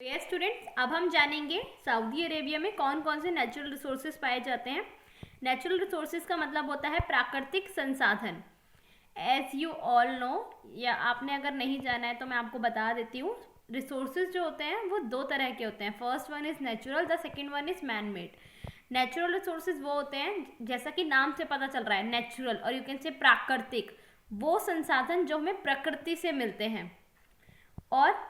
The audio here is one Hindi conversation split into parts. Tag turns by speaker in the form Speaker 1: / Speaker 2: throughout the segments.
Speaker 1: यस स्टूडेंट्स, अब हम जानेंगे सऊदी अरेबिया में कौन कौन से नेचुरल रिसोर्सेज पाए जाते हैं। नेचुरल रिसोर्सेज का मतलब होता है प्राकृतिक संसाधन। एज यू ऑल नो, या आपने अगर नहीं जाना है तो मैं आपको बता देती हूँ। रिसोर्सेज जो होते हैं वो दो तरह के होते हैं। First one is natural, the second one is man made. Natural resources वो होते हैं, जैसा कि नाम से पता चल रहा है, नेचुरल, और यू कैन से प्राकृतिक, वो संसाधन जो हमें प्रकृति से मिलते हैं। और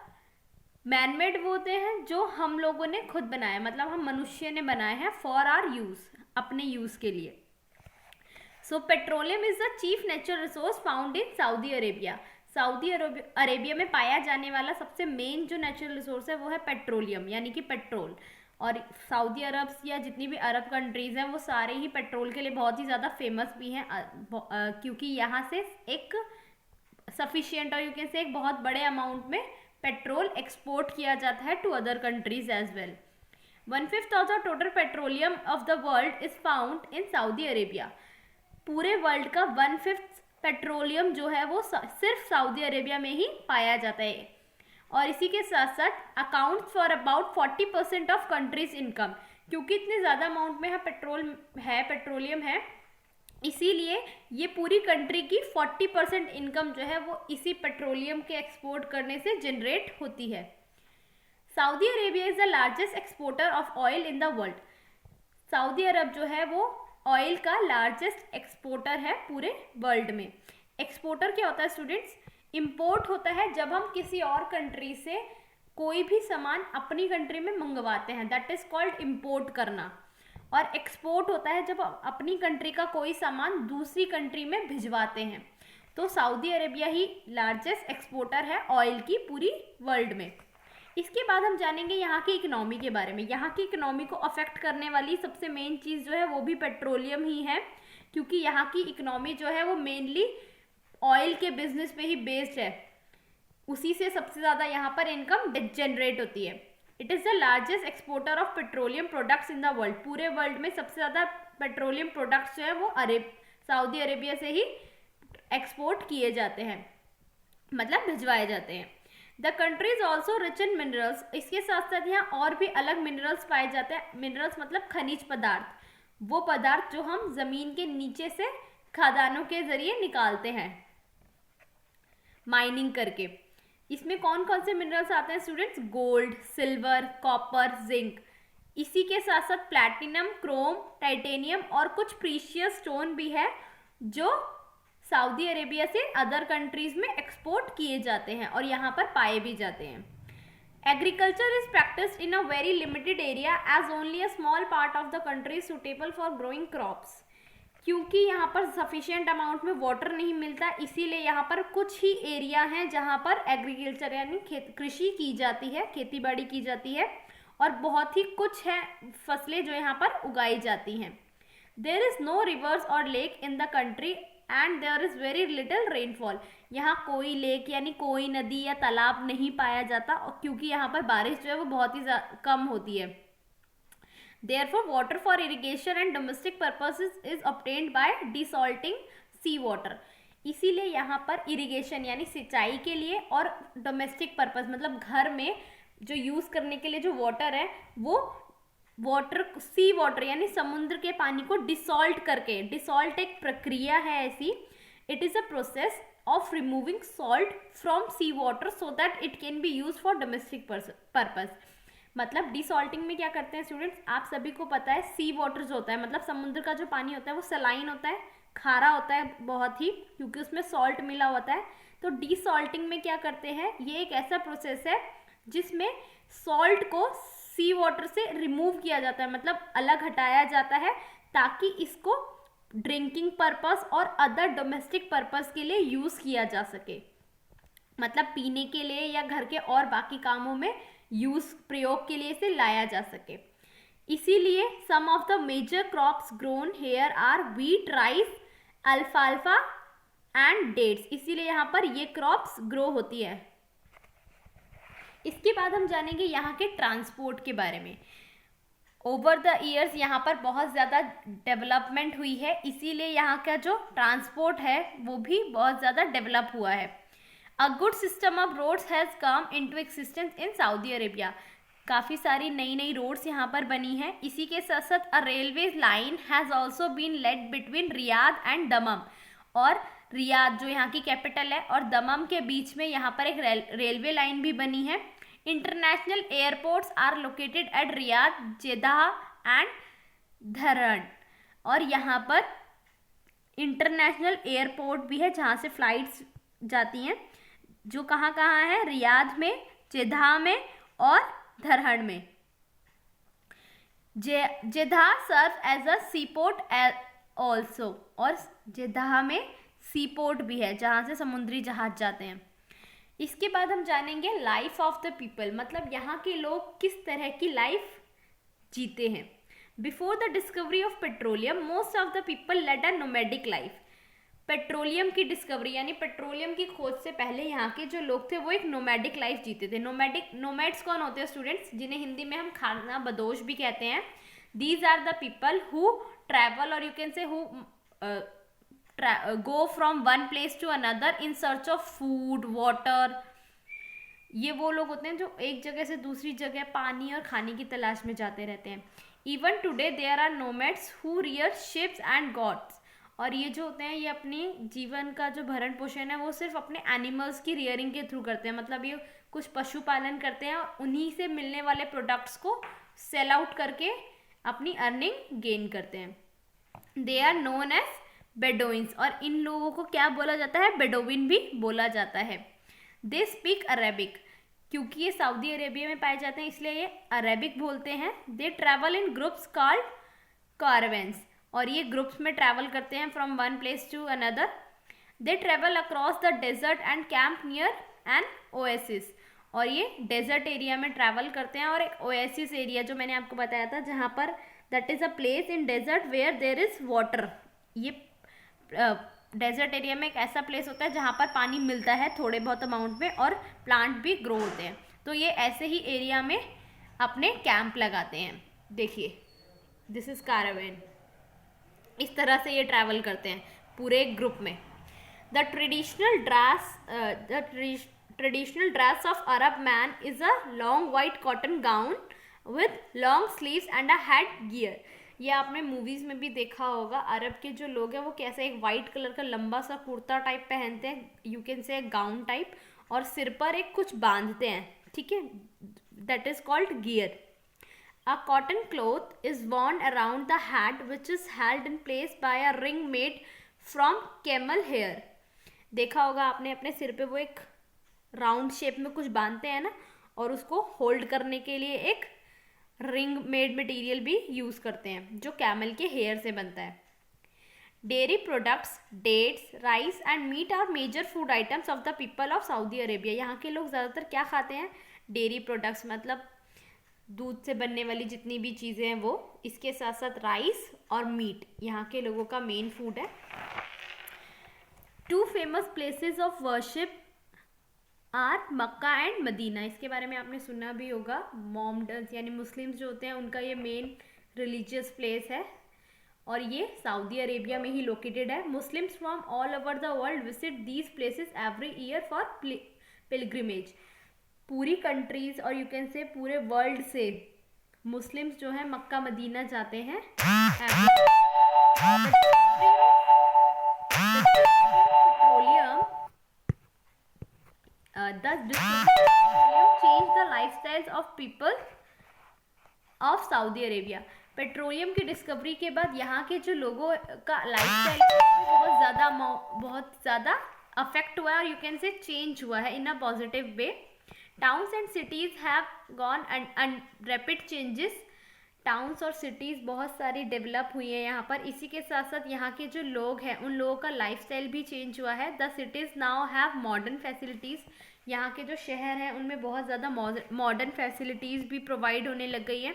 Speaker 1: मैनमेड वो होते हैं जो हम लोगों ने खुद बनाए, मतलब हम मनुष्य ने बनाए हैं फॉर आर यूज, अपने यूज के लिए। So petroleum is the chief natural resource found in Saudi Arabia. Saudi Arabia में पाया जाने वाला सबसे मेन जो नेचुरल रिसोर्स है वो है पेट्रोलियम, यानी कि पेट्रोल। और सऊदी अरब या जितनी भी अरब कंट्रीज हैं वो सारे ही पेट्रोल के लिए बहुत ही ज़्यादा फेमस भी हैं, क्योंकि यहाँ से एक सफिशियंट और यू कैन से एक बहुत बड़े अमाउंट में पेट्रोल एक्सपोर्ट किया जाता है to other countries as well. 1/5 of the total petroleum of the world is found in Saudi Arabia. पूरे वर्ल्ड का 1/5 पेट्रोलियम जो है वो सिर्फ सऊदी अरेबिया में ही पाया जाता है। और इसी के साथ साथ account for about 40% of countries income. क्योंकि इतने ज़्यादा अमाउंट में यहाँ पेट्रोलियम है, इसीलिए ये पूरी कंट्री की 40% इनकम जो है वो इसी पेट्रोलियम के एक्सपोर्ट करने से जनरेट होती है। Saudi Arabia is the largest exporter of oil in the world. Saudi Arab जो है वो ऑयल का लार्जेस्ट एक्सपोर्टर है पूरे वर्ल्ड में। एक्सपोर्टर क्या होता है स्टूडेंट्स? इंपोर्ट होता है जब हम किसी और कंट्री से कोई भी सामान अपनी कंट्री में मंगवाते हैं, दैट इज कॉल्ड इंपोर्ट करना। और एक्सपोर्ट होता है जब अपनी कंट्री का कोई सामान दूसरी कंट्री में भिजवाते हैं। तो सऊदी अरेबिया ही लार्जेस्ट एक्सपोर्टर है ऑयल की पूरी वर्ल्ड में। इसके बाद हम जानेंगे यहाँ की इकोनॉमी के बारे में। यहाँ की इकोनॉमी को अफेक्ट करने वाली सबसे मेन चीज़ जो है वो भी पेट्रोलियम ही है, क्योंकि यहाँ की इकोनॉमी जो है वो मेनली ऑयल के बिजनेस पे ही बेस्ड है। उसी से सबसे ज़्यादा यहाँ पर इनकम जनरेट होती है। It is the largest exporter of petroleum products in the world. पूरे वर्ल्ड में सबसे ज़्यादा पेट्रोलियम प्रोडक्ट्स जो है वो सऊदी अरेबिया से ही एक्सपोर्ट किए जाते हैं, मतलब भिजवाए जाते हैं। The country is also rich in minerals. इसके साथ साथ यहाँ और भी अलग मिनरल्स पाए जाते हैं। मिनरल्स मतलब खनिज पदार्थ, वो पदार्थ जो हम जमीन के नीचे से खदानों के जरिए निकालते हैं माइनिंग करके। इसमें कौन कौन से मिनरल्स आते हैं students? Gold, silver, copper, zinc. इसी के साथ साथ प्लैटिनम, क्रोम, टाइटेनियम और कुछ प्रीशियस स्टोन भी है जो सऊदी अरेबिया से अदर कंट्रीज में एक्सपोर्ट किए जाते हैं और यहाँ पर पाए भी जाते हैं। Agriculture is practised in a very limited area as only a small part of the country suitable for growing crops. क्योंकि यहाँ पर सफिशिएंट अमाउंट में वाटर नहीं मिलता, इसीलिए यहाँ पर कुछ ही एरिया हैं जहाँ पर एग्रीकल्चर यानी कृषि की जाती है, खेती बाड़ी की जाती है, और बहुत ही कुछ है फसलें जो यहाँ पर उगाई जाती हैं। There is no rivers or lake in the country and there is very little rainfall. यहाँ कोई लेक यानी कोई नदी या तालाब नहीं पाया जाता, क्योंकि यहाँ पर बारिश जो है वो बहुत ही कम होती है। Therefore, water for irrigation and domestic purposes is obtained by desalting sea water. इसीलिए यहाँ पर इरिगेशन यानी सिंचाई के लिए और डोमेस्टिक पर्पस मतलब घर में जो यूज़ करने के लिए जो वाटर है वो सी वाटर यानी समुद्र के पानी को डिसॉल्ट करके, डिसॉल्ट एक प्रक्रिया है ऐसी, it is a process of removing salt from sea water so that it can be use for domestic purpose. मतलब डिसॉल्टिंग में क्या करते हैं स्टूडेंट्स, आप सभी को पता है सी वाटर जो होता है मतलब समुद्र का जो पानी होता है वो सलाइन होता है, खारा होता है बहुत ही, क्योंकि उसमें सॉल्ट मिला होता है। तो डिसॉल्टिंग में क्या करते हैं, ये एक ऐसा प्रोसेस है जिसमें सॉल्ट को सी वाटर से रिमूव किया जाता है, मतलब अलग हटाया जाता है, ताकि इसको ड्रिंकिंग पर्पस और अदर डोमेस्टिक पर्पस के लिए यूज़ किया जा सके, मतलब पीने के लिए या घर के और बाकी कामों में प्रयोग के लिए इसे लाया जा सके। इसीलिए some of the major crops grown here are wheat, rice, अल्फाल्फा एंड डेट्स। इसीलिए यहाँ पर ये क्रॉप्स ग्रो होती है। इसके बाद हम जानेंगे यहाँ के ट्रांसपोर्ट के बारे में। ओवर द ईयर्स यहाँ पर बहुत ज़्यादा डेवलपमेंट हुई है, इसीलिए यहाँ का जो ट्रांसपोर्ट है वो भी बहुत ज़्यादा डेवलप हुआ है। A good system of roads has come into existence in Saudi Arabia. काफ़ी सारी नई नई रोड्स यहाँ पर बनी हैं। इसी के साथ साथ a railway line has also been laid between Riyadh and Dammam, और रियाद जो यहाँ की कैपिटल है और दमम के बीच में यहाँ पर एक रेलवे लाइन भी बनी है। International airports are located at Riyadh, Jeddah and Dhahran, और यहाँ पर इंटरनेशनल एयरपोर्ट भी है जहाँ से फ्लाइट्स जाती हैं, जो कहाँ कहाँ है, रियाद में, जेद्दाह में और धरहन में। Jeddah serve as a sea port also, और जेद्दाह में सी पोर्ट भी है जहाँ से समुद्री जहाज जाते हैं। इसके बाद हम जानेंगे लाइफ ऑफ द पीपल, मतलब यहाँ के लोग किस तरह की लाइफ जीते हैं। Before the discovery of petroleum most of the people led a nomadic life. Petroleum की डिस्कवरी यानी पेट्रोलियम की खोज से पहले यहाँ के जो लोग थे वो एक नोमैडिक लाइफ जीते थे। नोमैड्स कौन होते हैं स्टूडेंट्स? जिन्हें हिंदी में हम खाना बदोश भी कहते हैं। These are the people who travel, और you can say who go from one place to another in search of food, water. ये वो लोग होते हैं जो एक जगह से दूसरी जगह पानी और खाने की तलाश में जाते रहते हैं। Even today there are nomads who rear sheeps and goats, और ये जो होते हैं ये अपने जीवन का जो भरण पोषण है वो सिर्फ अपने एनिमल्स की रियरिंग के थ्रू करते हैं, मतलब ये कुछ पशुपालन करते हैं और उन्हीं से मिलने वाले प्रोडक्ट्स को सेल आउट करके अपनी अर्निंग गेन करते हैं। दे आर नोन एज बेडोइंस, और इन लोगों को क्या बोला जाता है? बेडोविन भी बोला जाता है। दे स्पीक अरेबिक, क्योंकि ये सऊदी अरेबिया में पाए जाते हैं इसलिए ये अरेबिक बोलते हैं। They travel in groups called caravans, और ये ग्रुप्स में ट्रैवल करते हैं from one place to another. They travel across the desert and camp near an oasis, और ये डेजर्ट एरिया में ट्रैवल करते हैं और एक ओएसिस एरिया जो मैंने आपको बताया था जहाँ पर that is a place in desert where there is water. ये डेजर्ट एरिया में एक ऐसा प्लेस होता है जहाँ पर पानी मिलता है थोड़े बहुत अमाउंट में और प्लांट भी ग्रो होते हैं, तो ये ऐसे ही एरिया में अपने कैंप लगाते हैं। देखिए दिस इज़ कारवेन, इस तरह से ये ट्रैवल करते हैं पूरे ग्रुप में। The traditional dress of Arab man is a long white cotton gown with long sleeves and a head gear. ये आपने मूवीज़ में भी देखा होगा, अरब के जो लोग हैं वो कैसे एक वाइट कलर का लंबा सा कुर्ता टाइप पहनते हैं, you can say gown type, और सिर पर एक कुछ बांधते हैं, ठीक है, that is called gear. A cotton cloth is worn around the head which is held in place by a ring made from camel hair. देखा होगा आपने अपने सिर पे वो एक राउंड शेप में कुछ बांधते हैं ना, और उसको होल्ड करने के लिए एक रिंग मेड मटेरियल भी यूज़ करते हैं जो कैमल के हेयर से बनता है। Dairy products, dates, rice and meat are major food items of the people of Saudi Arabia. यहाँ के लोग ज़्यादातर क्या खाते हैं? डेयरी प्रोडक्ट्स, मतलब दूध से बनने वाली जितनी भी चीज़ें हैं वो, इसके साथ साथ राइस और मीट यहाँ के लोगों का मेन फूड है। Two famous places of worship are Mecca and Medina. इसके बारे में आपने सुना भी होगा। मोहम्मडन्स यानी मुस्लिम्स जो होते हैं उनका ये मेन रिलीजियस प्लेस है और ये सऊदी अरेबिया में ही लोकेटेड है। Muslims from all over the world visit these places every year for pilgrimage. पूरी कंट्रीज और यू कैन से पूरे वर्ल्ड से मुस्लिम्स जो है मक्का मदीना जाते हैं। Thus petroleum changed the lifestyles of people of Saudi Arabia। Petroleum की डिस्कवरी के बाद यहाँ के जो लोगों का लाइफस्टाइल बहुत ज़्यादा अफेक्ट हुआ है और यू कैन से चेंज हुआ है in a positive way. Towns and cities have gone and rapid changes. Towns और सिटीज़ बहुत सारी डेवलप हुई है यहाँ पर। इसी के साथ साथ यहाँ के जो लोग हैं उन लोगों का लाइफस्टाइल भी चेंज हुआ है। The cities now have modern facilities. यहाँ के जो शहर हैं उनमें बहुत ज़्यादा मॉडर्न फैसिलिटीज़ भी प्रोवाइड होने लग गई हैं।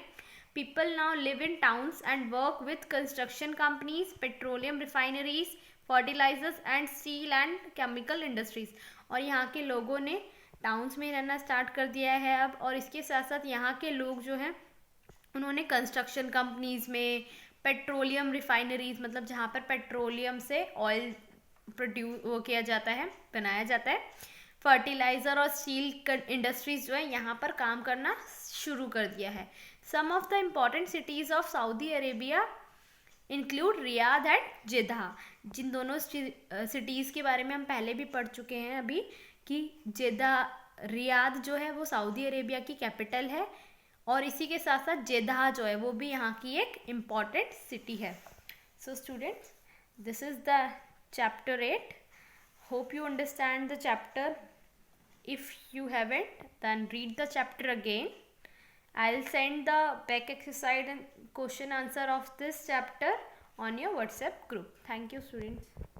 Speaker 1: People now live in towns and work with construction companies, petroleum refineries, fertilisers and steel and chemical industries. और यहाँ के लोगों ने टाउन्स में रहना स्टार्ट कर दिया है अब। और इसके साथ साथ यहाँ के लोग जो हैं उन्होंने कंस्ट्रक्शन कंपनीज़ में, पेट्रोलियम रिफाइनरीज मतलब जहाँ पर पेट्रोलियम से ऑयल वो किया जाता है, बनाया जाता है, फर्टिलाइज़र और स्टील इंडस्ट्रीज जो है यहाँ पर काम करना शुरू कर दिया है। Some of the important cities of Saudi Arabia include Riyadh and Jeddah. जिन दोनों सिटीज़ के बारे में हम पहले भी पढ़ चुके हैं अभी कि जेद्दा, रियाद जो है वो सऊदी अरेबिया की कैपिटल है, और इसी के साथ साथ जेद्दा जो है वो भी यहाँ की एक इम्पॉर्टेंट सिटी है। So students, this is the chapter 8. Hope you understand the chapter. If you haven't, then read the chapter again. I'll send the back exercise and question answer of this chapter on your WhatsApp group. Thank you, students.